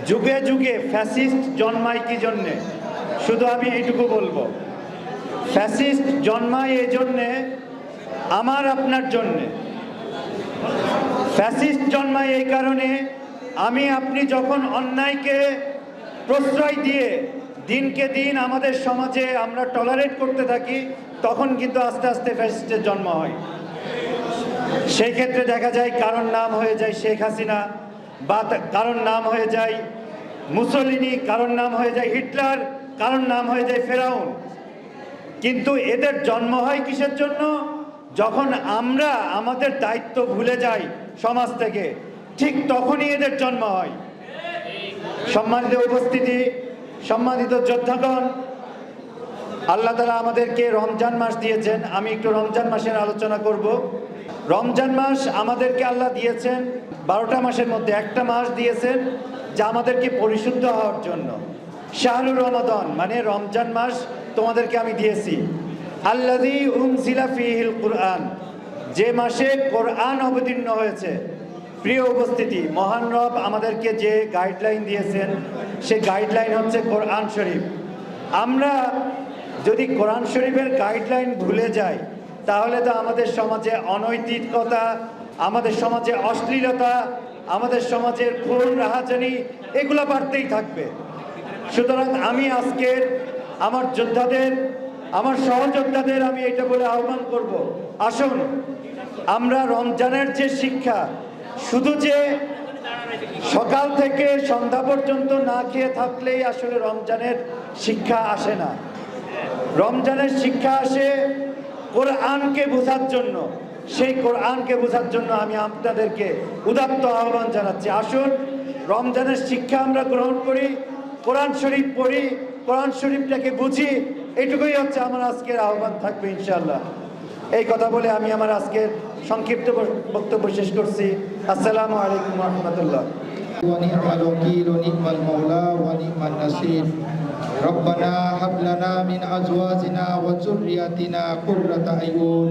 যুগে যুগে ফ্যাসিস্ট জন্মায় কি জন্যে? শুধু আমি এইটুকু বলবো, ফ্যাসিস্ট জন্মায় এই জন্যে, আমার আপনার জন্যে। ফ্যাসিস্ট জন্মায় এই কারণে, আমি আপনি যখন অন্যায়কে প্রশ্রয় দিয়ে দিনকে দিন আমাদের সমাজে আমরা টলারেট করতে থাকি, তখন কিন্তু আস্তে আস্তে ফ্যাসিস্টের জন্ম হয়। সেই ক্ষেত্রে দেখা যায় কারোর নাম হয়ে যায় শেখ হাসিনা, বা কারোর নাম হয়ে যায় মুসলিনি, কারোর নাম হয়ে যায় হিটলার, কারোর নাম হয়ে যায় ফেরাউন। কিন্তু এদের জন্ম হয় কিসের জন্য? যখন আমরা আমাদের দায়িত্ব ভুলে যাই সমাজ থেকে, ঠিক তখনই এদের জন্ম হয়। সম্মানিত উপস্থিতি, সম্মানিত যোদ্ধাগণ, আল্লাহ তাআলা আমাদেরকে রমজান মাস দিয়েছেন। আমি একটু রমজান মাসের আলোচনা করব। রমজান মাস আমাদেরকে আল্লাহ দিয়েছেন 12টা মাসের মধ্যে একটা মাস দিয়েছেন যা আমাদেরকে পরিশুদ্ধ হওয়ার জন্য। শাহরুর রমাদান মানে রমজান মাস তোমাদেরকে আমি দিয়েছি। আল্লাযী উনজিলা ফীহিল কুরআন, যে মাসে কোরআন অবতীর্ণ হয়েছে। প্রিয় উপস্থিতি, মহান রব আমাদেরকে যে গাইডলাইন দিয়েছেন সেই গাইডলাইন হচ্ছে কোরআন শরীফ। আমরা যদি কোরআন শরীফের গাইডলাইন ভুলে যাই, তাহলে তো আমাদের সমাজে অনৈতিকতা, আমাদের সমাজে অশ্লীলতা, আমাদের সমাজের খুন রাহাজানি এগুলো বাড়তেই থাকবে। সুতরাং আমি আজকের আমার যোদ্ধাদের, আমার সহযোদ্ধাদের আমি এটা বলে আহ্বান করব, আসুন আমরা রমজানের যে শিক্ষা, শুধু যে সকাল থেকে সন্ধ্যা পর্যন্ত না খেয়ে থাকলেই আসলে রমজানের শিক্ষা আসে না। রমজানের শিক্ষা আসে কোরআনকে বোঝার জন্য। সেই কোরআনকে বোঝার জন্য আমি আপনাদেরকে উদাত্ত আহ্বান জানাচ্ছি, আসুন রমজানের শিক্ষা আমরা গ্রহণ করি, কোরআন শরীফ পড়ি, কোরআন শরীফটাকে বুঝি। এটুকুই হচ্ছে আমার আজকের আহ্বান থাকবে ইনশাআল্লাহ। এই কথা বলে আমি আমার আজকের সংক্ষিপ্ত বক্তব্য শেষ করছি। আসসালামু আলাইকুম ওয়া রাহমাতুল্লাহ। ওয়া নি'মাল ওয়াকিল ওয়া নি'মাল মাওলা ওয়া নি'মান নাসির। রব্বানা হাব লানা মিন আজওয়াজিনা ওয়া যুররিয়াতিনা কুররাতা আয়ুন